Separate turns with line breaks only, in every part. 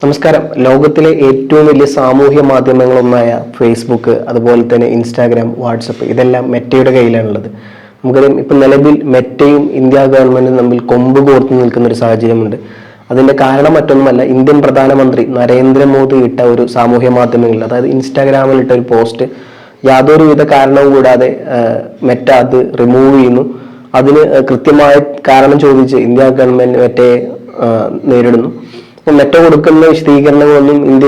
നമസ്കാരം. ലോകത്തിലെ ഏറ്റവും വലിയ സാമൂഹ്യ മാധ്യമങ്ങളൊന്നായ ഫേസ്ബുക്ക്, അതുപോലെ തന്നെ ഇൻസ്റ്റാഗ്രാം, വാട്സപ്പ് ഇതെല്ലാം മെറ്റയുടെ കയ്യിലാണുള്ളത്. നമുക്കറിയാം, ഇപ്പം നിലവിൽ മെറ്റയും ഇന്ത്യ ഗവൺമെന്റും തമ്മിൽ കൊമ്പ് കോർത്ത് നിൽക്കുന്ന ഒരു സാഹചര്യമുണ്ട്. അതിന്റെ കാരണം മറ്റൊന്നുമല്ല, ഇന്ത്യൻ പ്രധാനമന്ത്രി നരേന്ദ്രമോദി ഇട്ട ഒരു സാമൂഹ്യ മാധ്യമങ്ങളിൽ, അതായത് ഇൻസ്റ്റാഗ്രാമിൽ ഇട്ട ഒരു പോസ്റ്റ് യാതൊരുവിധ കാരണവും കൂടാതെ മെറ്റ അത് റിമൂവ് ചെയ്യുന്നു. അതിന് കൃത്യമായ കാരണം ചോദിച്ച് ഇന്ത്യ ഗവൺമെന്റ് മെറ്റയെ നേരിടുന്നു. മെറ്റ കൊടുക്കുന്ന വിശദീകരണങ്ങളൊന്നും ഇന്ത്യ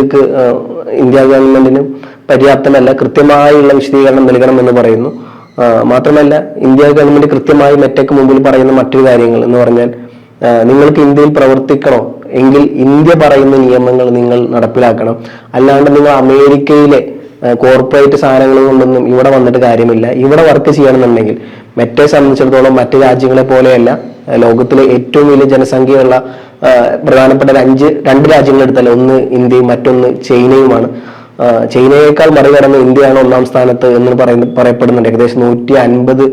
ഗവൺമെന്റിന് പര്യാപ്തമല്ല. കൃത്യമായുള്ള വിശദീകരണം നൽകണം എന്ന് പറയുന്നു. മാത്രമല്ല, ഇന്ത്യ ഗവൺമെന്റ് കൃത്യമായി മെറ്റയ്ക്ക് മുമ്പിൽ പറയുന്ന മറ്റൊരു കാര്യങ്ങൾ എന്ന് പറഞ്ഞാൽ, നിങ്ങൾക്ക് ഇന്ത്യയിൽ പ്രവർത്തിക്കണോ എങ്കിൽ ഇന്ത്യ പറയുന്ന നിയമങ്ങൾ നിങ്ങൾ നടപ്പിലാക്കണം. അല്ലാണ്ട് നിങ്ങൾ അമേരിക്കയിലെ കോർപ്പറേറ്റ് സാധനങ്ങൾ കൊണ്ടൊന്നും ഇവിടെ വന്നിട്ട് കാര്യമില്ല. ഇവിടെ വർക്ക് ചെയ്യണമെന്നുണ്ടെങ്കിൽ മെറ്റയെ സംബന്ധിച്ചിടത്തോളം മറ്റ് രാജ്യങ്ങളെ പോലെയല്ല. ലോകത്തിലെ ഏറ്റവും വലിയ ജനസംഖ്യയുള്ള പ്രധാനപ്പെട്ട രണ്ട് രാജ്യങ്ങൾ എടുത്താൽ ഒന്ന് ഇന്ത്യയും മറ്റൊന്ന് ചൈനയുമാണ്. ചൈനയേക്കാൾ മറികടന്ന് ഇന്ത്യയാണ് ഒന്നാം സ്ഥാനത്ത് എന്ന് പറയപ്പെടുന്നുണ്ട്. ഏകദേശം 150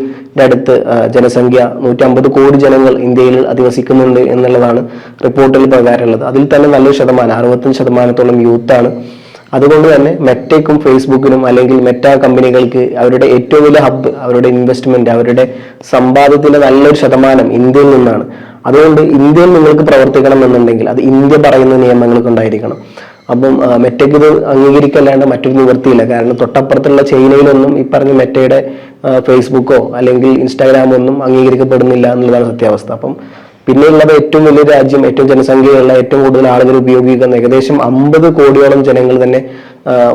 അടുത്ത് ജനസംഖ്യ, 150 കോടി ജനങ്ങൾ ഇന്ത്യയിൽ അധിവസിക്കുന്നുണ്ട് എന്നുള്ളതാണ് റിപ്പോർട്ടുകൾ പ്രകാരമുള്ളത്. അതിൽ തന്നെ നല്ലൊരു ശതമാനം, 65% യൂത്താണ്. അതുകൊണ്ട് തന്നെ മെറ്റയ്ക്കും ഫേസ്ബുക്കിനും അല്ലെങ്കിൽ മെറ്റ കമ്പനികൾക്ക് അവരുടെ ഏറ്റവും വലിയ ഹബ്ബ്, അവരുടെ ഇൻവെസ്റ്റ്മെന്റ്, അവരുടെ സമ്പാദ്യത്തിന്റെ നല്ലൊരു ശതമാനം ഇന്ത്യയിൽ നിന്നാണ്. അതുകൊണ്ട് ഇന്ത്യയിൽ നിങ്ങൾക്ക് പ്രവർത്തിക്കണം എന്നുണ്ടെങ്കിൽ അത് ഇന്ത്യ പറയുന്ന നിയമങ്ങൾ കൊണ്ടായിരിക്കണം. അപ്പം മെറ്റയ്ക്ക് ഇത് അംഗീകരിക്കല്ലാണ്ട് മറ്റൊരു നിവൃത്തിയില്ല. കാരണം തൊട്ടപ്പുറത്തുള്ള ചൈനയിലൊന്നും ഈ പറഞ്ഞ മെറ്റയുടെ ഫേസ്ബുക്കോ അല്ലെങ്കിൽ ഇൻസ്റ്റാഗ്രാമോ ഒന്നും അംഗീകരിക്കപ്പെടുന്നില്ല എന്നുള്ളതാണ് സത്യാവസ്ഥ. അപ്പം പിന്നെയുള്ളത് ഏറ്റവും വലിയ രാജ്യം, ഏറ്റവും ജനസംഖ്യയുള്ള, ഏറ്റവും കൂടുതൽ ആളുകൾ ഉപയോഗിക്കുന്ന, ഏകദേശം 50 കോടിയോളം ജനങ്ങൾ തന്നെ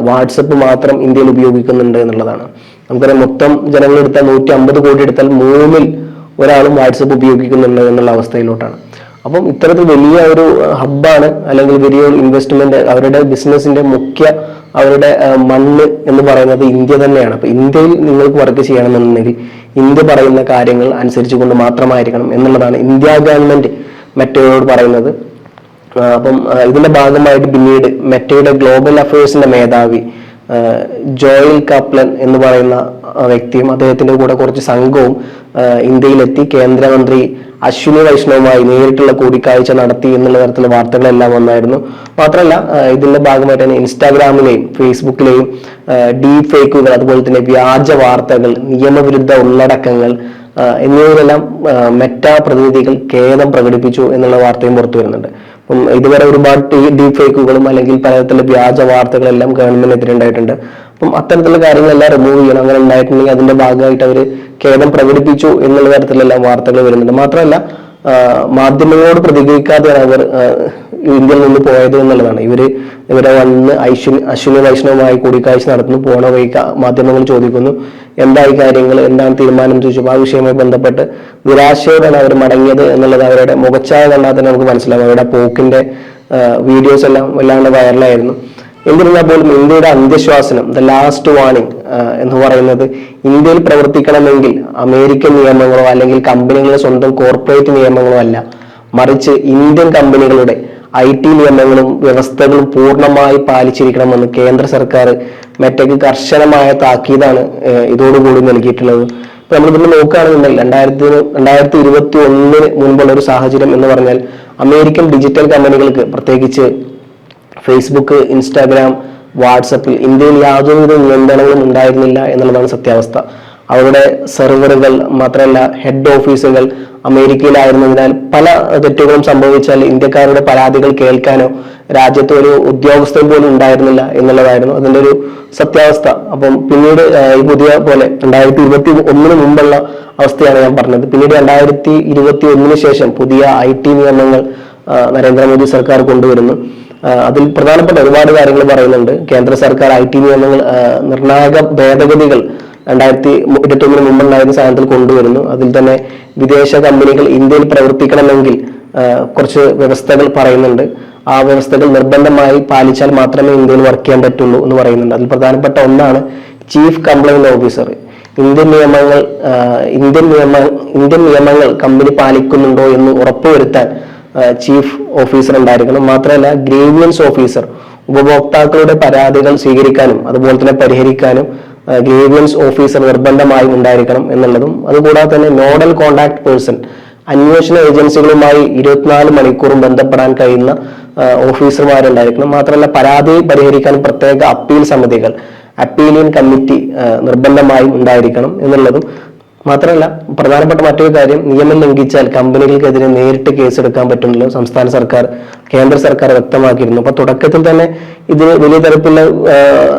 വാട്സപ്പ് മാത്രം ഇന്ത്യയിൽ ഉപയോഗിക്കുന്നുണ്ട് എന്നുള്ളതാണ്. നമുക്കറിയാം, മൊത്തം ജനങ്ങൾ എടുത്താൽ 150 കോടി എടുത്താൽ 3-ൽ ഒരാളും വാട്സപ്പ് ഉപയോഗിക്കുന്നുണ്ട് എന്നുള്ള അവസ്ഥയിലോട്ടാണ്. അപ്പം ഇത്തരത്തിൽ വലിയ ഒരു ഹബ്ബാണ്, അല്ലെങ്കിൽ വലിയ ഇൻവെസ്റ്റ്മെന്റ്, അവരുടെ ബിസിനസിന്റെ അവരുടെ മണ്ണ് എന്ന് പറയുന്നത് ഇന്ത്യ തന്നെയാണ്. അപ്പൊ ഇന്ത്യയിൽ നിങ്ങൾക്ക് വർക്ക് ചെയ്യണമെന്നുണ്ടെങ്കിൽ ഇന്ത്യ പറയുന്ന കാര്യങ്ങൾ അനുസരിച്ചുകൊണ്ട് മാത്രമായിരിക്കണം എന്നുള്ളതാണ് ഇന്ത്യ ഗവൺമെന്റ് മെറ്റയോട് പറയുന്നത്. അപ്പം ഇതിന്റെ ഭാഗമായിട്ട് പിന്നീട് മെറ്റയുടെ ഗ്ലോബൽ അഫയേഴ്സിന്റെ മേധാവി ജോയൽ കാപ്ലൻ എന്ന് പറയുന്ന വ്യക്തിയും അദ്ദേഹത്തിന്റെ കൂടെ കുറച്ച് സംഘവും ഇന്ത്യയിലെത്തി കേന്ദ്രമന്ത്രി അശ്വിനി വൈഷ്ണവുമായി നേരിട്ടുള്ള കൂടിക്കാഴ്ച നടത്തി എന്നുള്ള തരത്തിലുള്ള വാർത്തകളെല്ലാം വന്നായിരുന്നു. മാത്രമല്ല, ഇതിന്റെ ഭാഗമായിട്ട് തന്നെ ഇൻസ്റ്റാഗ്രാമിലെയും ഫേസ്ബുക്കിലെയും ഡീപ് ഫേക്കുകൾ, അതുപോലെ തന്നെ വ്യാജ വാർത്തകൾ, നിയമവിരുദ്ധ ഉള്ളടക്കങ്ങൾ എന്നിവയിലെല്ലാം മെറ്റ പ്രതിനിധികൾ ഖേദം പ്രകടിപ്പിച്ചു എന്നുള്ള വാർത്തയും പുറത്തു വരുന്നുണ്ട്. അപ്പം ഇതുവരെ ഒരുപാട് ഡീപ് ഫേക്കുകളും അല്ലെങ്കിൽ പലതരത്തിലുള്ള വ്യാജ വാർത്തകളെല്ലാം ഗവൺമെന്റിനെതിരെ ഉണ്ടായിട്ടുണ്ട്. അപ്പം അത്തരത്തിലുള്ള കാര്യങ്ങളെല്ലാം റിമൂവ് ചെയ്യണം. അങ്ങനെ ഉണ്ടായിട്ടുണ്ടെങ്കിൽ അതിന്റെ ഭാഗമായിട്ട് അവർ ഖേദം പ്രകടിപ്പിച്ചു എന്നുള്ള തരത്തിലെല്ലാം വാർത്തകൾ വരുന്നുണ്ട്. മാത്രമല്ല, മാധ്യമങ്ങളോട് പ്രതികരിക്കാതെയാണ് അവർ ഇന്ത്യയിൽ നിന്ന് പോയത് എന്നുള്ളതാണ്. ഇവരെ വന്ന് അശ്വിനി വൈഷ്ണവുമായി കൂടിക്കാഴ്ച നടത്തുന്നു. പോണ വഴി മാധ്യമങ്ങൾ ചോദിക്കുന്നു എന്തായി കാര്യങ്ങൾ, എന്താണ് തീരുമാനം ചോദിച്ചു. ആ വിഷയവുമായി ബന്ധപ്പെട്ട് നിരാശയോടാണ് അവർ മടങ്ങിയത് എന്നുള്ളത് അവരുടെ മുഖച്ഛായ കണ്ടാൽ തന്നെ നമുക്ക് മനസ്സിലാവും. അവരുടെ പോക്കിന്റെ വീഡിയോസ് എല്ലാം വല്ലാണ്ട് വൈറലായിരുന്നു. എന്നിരുന്നാൽ പോലും ഇന്ത്യയുടെ അന്ത്യശ്വാസനം, ദ ലാസ്റ്റ് വാർണിംഗ് എന്ന് പറയുന്നത്, ഇന്ത്യയിൽ പ്രവർത്തിക്കണമെങ്കിൽ അമേരിക്കൻ നിയമങ്ങളോ അല്ലെങ്കിൽ കമ്പനികളുടെ സ്വന്തം കോർപ്പറേറ്റ് നിയമങ്ങളോ അല്ല, മറിച്ച് ഇന്ത്യൻ കമ്പനികളുടെ IT നിയമങ്ങളും വ്യവസ്ഥകളും പൂർണ്ണമായി പാലിച്ചിരിക്കണമെന്ന് കേന്ദ്ര സർക്കാർ മെറ്റയ്ക്ക് കർശനമായ താക്കീതാണ് ഇതോടുകൂടി നൽകിയിട്ടുള്ളത്. ഇപ്പൊ നമ്മളിതിന് നോക്കുകയാണെന്നുണ്ടെങ്കിൽ 2021 മുൻപുള്ള ഒരു സാഹചര്യം എന്ന് പറഞ്ഞാൽ, അമേരിക്കൻ ഡിജിറ്റൽ കമ്പനികൾക്ക്, പ്രത്യേകിച്ച് ഫേസ്ബുക്ക്, ഇൻസ്റ്റാഗ്രാം, വാട്സപ്പിൽ ഇന്ത്യയിൽ യാതൊരുവിധ നിയന്ത്രണങ്ങളും ഉണ്ടായിരുന്നില്ല എന്നുള്ളതാണ് സത്യാവസ്ഥ. അവരുടെ സെർവറുകൾ, മാത്രമല്ല ഹെഡ് ഓഫീസുകൾ അമേരിക്കയിലായിരുന്നതിനാൽ പല തെറ്റുകളും സംഭവിച്ചാൽ ഇന്ത്യക്കാരുടെ പരാതികൾ കേൾക്കാനോ രാജ്യത്ത് ഒരു ഉദ്യോഗസ്ഥൻ പോലും ഉണ്ടായിരുന്നില്ല എന്നുള്ളതായിരുന്നു അതിന്റെ ഒരു സത്യാവസ്ഥ. അപ്പം പിന്നീട് ഈ പുതിയ പോലെ 2021 മുമ്പുള്ള അവസ്ഥയാണ് ഞാൻ പറഞ്ഞത്. പിന്നീട് 2021 ശേഷം പുതിയ IT നിയമങ്ങൾ നരേന്ദ്രമോദി സർക്കാർ കൊണ്ടുവരുന്നു. അതിൽ പ്രധാനപ്പെട്ട ഒരുപാട് കാര്യങ്ങൾ പറയുന്നുണ്ട്. കേന്ദ്ര സർക്കാർ IT നിയമങ്ങൾ, നിർണായക ഭേദഗതികൾ 2021 മുമ്പുണ്ടായിരുന്ന സാധനത്തിൽ കൊണ്ടുവരുന്നു. അതിൽ തന്നെ വിദേശ കമ്പനികൾ ഇന്ത്യയിൽ പ്രവർത്തിക്കണമെങ്കിൽ കുറച്ച് വ്യവസ്ഥകൾ പറയുന്നുണ്ട്. ആ വ്യവസ്ഥകൾ നിർബന്ധമായി പാലിച്ചാൽ മാത്രമേ ഇന്ത്യയിൽ വർക്ക് ചെയ്യാൻ പറ്റുള്ളൂ എന്ന് പറയുന്നുണ്ട്. അതിൽ പ്രധാനപ്പെട്ട ഒന്നാണ് ചീഫ് കംപ്ലൈന്റ് ഓഫീസർ. ഇന്ത്യൻ നിയമങ്ങൾ കമ്പനി പാലിക്കുന്നുണ്ടോ എന്ന് ഉറപ്പുവരുത്താൻ ചീഫ് ഓഫീസർ ഉണ്ടായിരിക്കണം. മാത്രമല്ല, ഗ്രീവിയൻസ് ഓഫീസർ, ഉപഭോക്താക്കളുടെ പരാതികൾ സ്വീകരിക്കാനും അതുപോലെ തന്നെ പരിഹരിക്കാനും ഗ്രീവിയൻസ് ഓഫീസർ നിർബന്ധമായും ഉണ്ടായിരിക്കണം എന്നുള്ളതും, അതുകൂടാതെ തന്നെ നോഡൽ കോണ്ടാക്ട് പേഴ്സൺ, അന്വേഷണ ഏജൻസികളുമായി 24 മണിക്കൂറും ബന്ധപ്പെടാൻ കഴിയുന്ന ഓഫീസർമാരുണ്ടായിരിക്കണം. മാത്രമല്ല പരാതി പരിഹരിക്കാൻ പ്രത്യേക അപ്പീൽ സമിതികൾ, അപ്പീലിയൻ കമ്മിറ്റി നിർബന്ധമായും ഉണ്ടായിരിക്കണം എന്നുള്ളതും. മാത്രമല്ല പ്രധാനപ്പെട്ട മറ്റൊരു കാര്യം, നിയമം ലംഘിച്ചാൽ കമ്പനികൾക്കെതിരെ നേരിട്ട് കേസെടുക്കാൻ പറ്റുമല്ലോ സംസ്ഥാന സർക്കാർ, കേന്ദ്ര സർക്കാർ വ്യക്തമാക്കിയിരുന്നു. അപ്പൊ തുടക്കത്തിൽ തന്നെ ഇതിന് വലിയ തരത്തിലുള്ള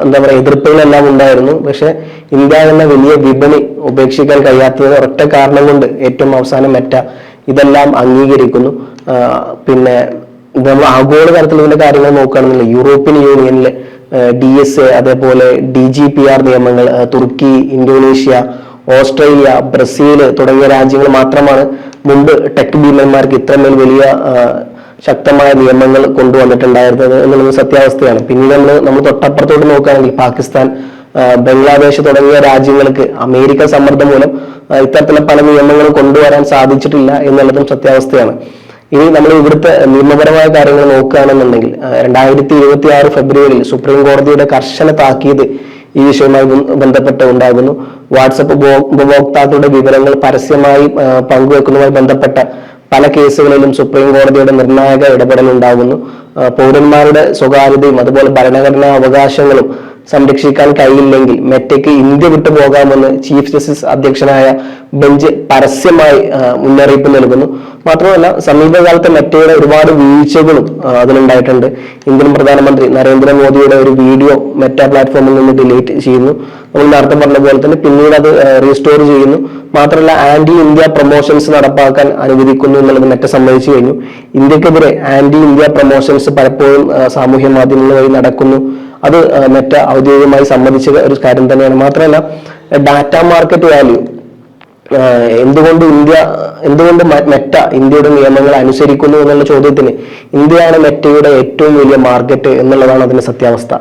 എന്താ പറയുക എതിർപ്പുകളെല്ലാം ഉണ്ടായിരുന്നു. പക്ഷെ ഇന്ത്യ എന്ന വലിയ വിപണി ഉപേക്ഷിക്കാൻ കഴിയാത്തത് ഒറ്റ കാരണം കൊണ്ട് ഏറ്റവും അവസാനം മെറ്റ ഇതെല്ലാം അംഗീകരിക്കുന്നു. പിന്നെ നമ്മൾ ആഗോള തലത്തിൽ ഇതിന്റെ കാര്യങ്ങൾ നോക്കുകയാണെന്നില്ല, യൂറോപ്യൻ യൂണിയനിലെ DSA, അതേപോലെ DGPR നിയമങ്ങൾ, തുർക്കി, ഇന്തോനേഷ്യ, ഓസ്ട്രേലിയ, ബ്രസീൽ തുടങ്ങിയ രാജ്യങ്ങൾ മാത്രമാണ് മുമ്പ് ടെക് ഭീമന്മാർക്ക് ഇത്രമേൽ വലിയ ശക്തമായ നിയമങ്ങൾ കൊണ്ടുവന്നിട്ടുണ്ടായിരുന്നത് എന്നുള്ളത് സത്യാവസ്ഥയാണ്. പിന്നീട് നമ്മൾ തൊട്ടപ്പുറത്തോട്ട് നോക്കുകയാണെങ്കിൽ പാകിസ്ഥാൻ, ബംഗ്ലാദേശ് തുടങ്ങിയ രാജ്യങ്ങൾക്ക് അമേരിക്കൻ സമ്മർദ്ദം മൂലം ഇത്തരത്തിലുള്ള പല നിയമങ്ങളും കൊണ്ടുവരാൻ സാധിച്ചിട്ടില്ല എന്നുള്ളതും സത്യാവസ്ഥയാണ്. ഇനി നമ്മൾ ഇവിടുത്തെ നിയമപരമായ കാര്യങ്ങൾ നോക്കുകയാണെന്നുണ്ടെങ്കിൽ 2026 ഫെബ്രുവരിയിൽ സുപ്രീം കോടതിയുടെ കർശന താക്കീത് ഈ വിഷയവുമായി ബന്ധപ്പെട്ട് ഉണ്ടാകുന്നു. വാട്സപ്പ് ഉപഭോക്താക്കളുടെ വിവരങ്ങൾ പരസ്യമായി പങ്കുവെക്കുന്നതുമായി ബന്ധപ്പെട്ട പല കേസുകളിലും സുപ്രീം കോടതിയുടെ നിർണായക ഇടപെടൽ ഉണ്ടാകുന്നു. പൗരന്മാരുടെ സ്വകാര്യതയും അതുപോലെ ഭരണഘടനാ അവകാശങ്ങളും സംരക്ഷിക്കാൻ കഴിയില്ലെങ്കിൽ മെറ്റയ്ക്ക് ഇന്ത്യ വിട്ടു പോകാമെന്ന് ചീഫ് ജസ്റ്റിസ് അധ്യക്ഷനായ ബെഞ്ച് പരസ്യമായി മുന്നറിയിപ്പ് നൽകുന്നു. മാത്രമല്ല സമീപകാലത്തെ മെറ്റയുടെ ഒരുപാട് വീഴ്ചകളും അതിലുണ്ടായിട്ടുണ്ട്. ഇന്ത്യൻ പ്രധാനമന്ത്രി നരേന്ദ്രമോദിയുടെ ഒരു വീഡിയോ മെറ്റ പ്ലാറ്റ്ഫോമിൽ നിന്ന് ഡിലീറ്റ് ചെയ്യുന്നു. നമ്മൾ നേരത്തെ പറഞ്ഞ പോലെ തന്നെ പിന്നീട് അത് റീസ്റ്റോർ ചെയ്യുന്നു. മാത്രമല്ല ആന്റി ഇന്ത്യ പ്രൊമോഷൻസ് നടപ്പാക്കാൻ അനുവദിക്കുന്നു എന്നുള്ളത് മെറ്റ സമ്മതിച്ചു കഴിഞ്ഞു. ഇന്ത്യക്കെതിരെ ആന്റി ഇന്ത്യ പ്രൊമോഷൻസ് പലപ്പോഴും സാമൂഹ്യ മാധ്യമങ്ങൾ വഴി നടക്കുന്നു. അത് മെറ്റ ഔദ്യോഗികമായി സമ്മതിച്ച ഒരു കാര്യം തന്നെയാണ്. മാത്രമല്ല ഡാറ്റ മാർക്കറ്റ് വാല്യൂ, എന്തുകൊണ്ട് മെറ്റ ഇന്ത്യയുടെ നിയമങ്ങൾ അനുസരിക്കുന്നു എന്നുള്ള ചോദ്യത്തിന് ഇന്ത്യയാണ് മെറ്റയുടെ ഏറ്റവും വലിയ മാർക്കറ്റ് എന്നുള്ളതാണ് അതിന്റെ സത്യാവസ്ഥ.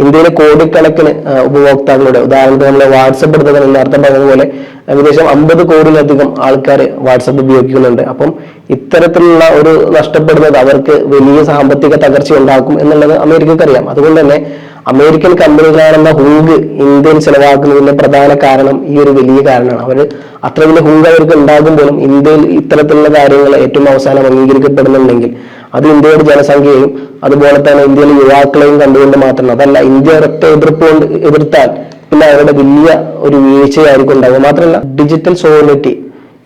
ഇന്ത്യയിലെ കോടിക്കണക്കിന് ഉപഭോക്താക്കളുടെ, ഉദാഹരണത്തിന് നമ്മൾ വാട്സപ്പ് എടുത്തത് നേരത്തെ പറഞ്ഞതുപോലെ ഏകദേശം 50 കോടിയിലധികം ആൾക്കാർ വാട്സപ്പ് ഉപയോഗിക്കുന്നുണ്ട്. അപ്പം ഇത്തരത്തിലുള്ള ഒരു നഷ്ടപ്പെടുന്നത് അവർക്ക് വലിയ സാമ്പത്തിക തകർച്ച ഉണ്ടാക്കും എന്നുള്ളത് അമേരിക്കക്ക് അറിയാം. അതുകൊണ്ട് തന്നെ അമേരിക്കൻ കമ്പനികളാണെന്ന ഹുങ്ക് ഇന്ത്യയിൽ ചെലവാക്കുന്നതിന്റെ പ്രധാന കാരണം ഈ ഒരു വലിയ കാരണമാണ്. അവർ അത്ര വലിയ ഹുങ്ക് അവർക്ക് ഉണ്ടാകുമ്പോഴും ഇന്ത്യയിൽ ഇത്തരത്തിലുള്ള കാര്യങ്ങൾ ഏറ്റവും അവസാനം അംഗീകരിക്കപ്പെടുന്നുണ്ടെങ്കിൽ അത് ഇന്ത്യയുടെ ജനസംഖ്യയും അതുപോലെ തന്നെ ഇന്ത്യയിലെ യുവാക്കളെയും കണ്ടുകൊണ്ട് മാത്രമാണ്. അതല്ല ഇന്ത്യ ഒരൊറ്റ എതിർത്താൽ പിന്നെ അവരുടെ വലിയ ഒരു വീഴ്ചയായിരിക്കും ഉണ്ടാവുക. മാത്രമല്ല ഡിജിറ്റൽ സോവറിറ്റി,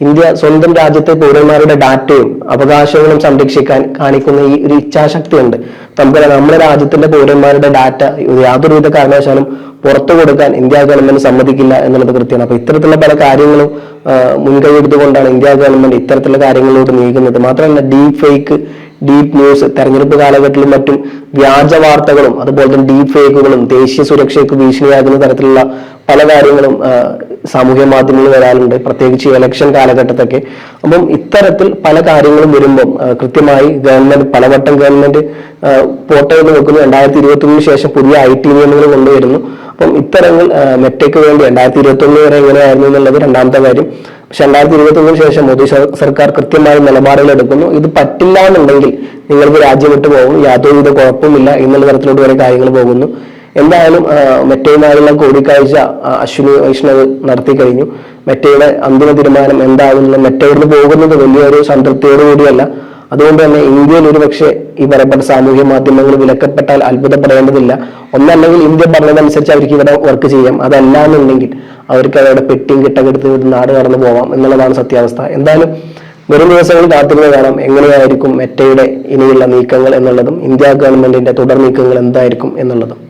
ഇന്ത്യ സ്വന്തം രാജ്യത്തെ പൗരന്മാരുടെ ഡാറ്റയും അവകാശങ്ങളും സംരക്ഷിക്കാൻ കാണിക്കുന്ന ഈ ഒരു ഇച്ഛാശക്തി ഉണ്ട്. നമുക്കറിയാം നമ്മുടെ രാജ്യത്തിന്റെ പൗരന്മാരുടെ ഡാറ്റ യാതൊരുവിധ കാരണവശാലും പുറത്തു കൊടുക്കാൻ ഇന്ത്യ ഗവൺമെന്റ് സമ്മതിക്കില്ല എന്നുള്ളത് കൃത്യമാണ്. അപ്പൊ ഇത്തരത്തിലുള്ള പല കാര്യങ്ങളും മുൻകൈ എടുത്തുകൊണ്ടാണ് ഇന്ത്യ ഗവൺമെന്റ് ഇത്തരത്തിലുള്ള കാര്യങ്ങളിലോട്ട് നീങ്ങുന്നത്. മാത്രമല്ല ഡീപ് ഫേക്ക്, ഡീപ് ന്യൂസ്, തെരഞ്ഞെടുപ്പ് കാലഘട്ടത്തിലും മറ്റും വ്യാജ വാർത്തകളും അതുപോലെ തന്നെ ഡീപ് ഫേക്കുകളും ദേശീയ സുരക്ഷയ്ക്ക് ഭീഷണിയാകുന്ന തരത്തിലുള്ള പല കാര്യങ്ങളും സാമൂഹ്യ മാധ്യമങ്ങളിൽ വരാറുണ്ട്, പ്രത്യേകിച്ച് ഇലക്ഷൻ കാലഘട്ടത്തൊക്കെ. അപ്പം ഇത്തരത്തിൽ പല കാര്യങ്ങളും വരുമ്പം കൃത്യമായി ഗവൺമെന്റ് പലവട്ടം ഗവൺമെന്റ് പോട്ടെ എന്ന് വെക്കുന്നു. 2021 ശേഷം പുതിയ IT നിയമങ്ങൾ കൊണ്ടുവരുന്നു. അപ്പം ഇത്തരങ്ങൾ മെറ്റയ്ക്ക് വേണ്ടി 2021 വരെ എങ്ങനെയായിരുന്നു എന്നുള്ളത് രണ്ടാമത്തെ കാര്യം. പക്ഷെ 2021 ശേഷം മോദി സർക്കാർ കൃത്യമായ നിലപാടുകൾ എടുക്കുന്നു. ഇത് പറ്റില്ല എന്നുണ്ടെങ്കിൽ നിങ്ങൾക്ക് രാജ്യം വിട്ടു പോകും, യാതൊരുവിധ കുഴപ്പമില്ല എന്നുള്ള തരത്തിലോട്ട് വരെ കാര്യങ്ങൾ പോകുന്നു. എന്തായാലും മെറ്റയുമായുള്ള കൂടിക്കാഴ്ച അശ്വിനി വൈഷ്ണവ് നടത്തി കഴിഞ്ഞു. മെറ്റയുടെ അന്തിമ തീരുമാനം എന്താകുന്നു, മെറ്റ ഇവിടുന്ന് പോകുന്നത് വലിയൊരു സംതൃപ്തിയോടുകൂടിയല്ല. അതുകൊണ്ട് തന്നെ ഇന്ത്യയിൽ ഒരു പക്ഷേ ഈ പറയപ്പെട്ട സാമൂഹ്യ മാധ്യമങ്ങൾ വിലക്കപ്പെട്ടാൽ അത്ഭുതപ്പെടേണ്ടതില്ല. ഒന്നല്ലെങ്കിൽ ഇന്ത്യ പറഞ്ഞതനുസരിച്ച് അവർക്ക് ഇവിടെ വർക്ക് ചെയ്യാം, അതല്ല എന്നുണ്ടെങ്കിൽ അവർക്ക് അവരുടെ പെട്ടിയും കിട്ടക്കെടുത്ത് നാട് കടന്നു പോവാം എന്നുള്ളതാണ് സത്യാവസ്ഥ. എന്തായാലും വരും ദിവസങ്ങളിൽ കാത്തിരുന്ന് കാണാം എങ്ങനെയായിരിക്കും മെറ്റയുടെ ഇനിയുള്ള നീക്കങ്ങൾ എന്നുള്ളതും ഇന്ത്യ ഗവൺമെന്റിന്റെ തുടർ നീക്കങ്ങൾ എന്തായിരിക്കും എന്നുള്ളതും.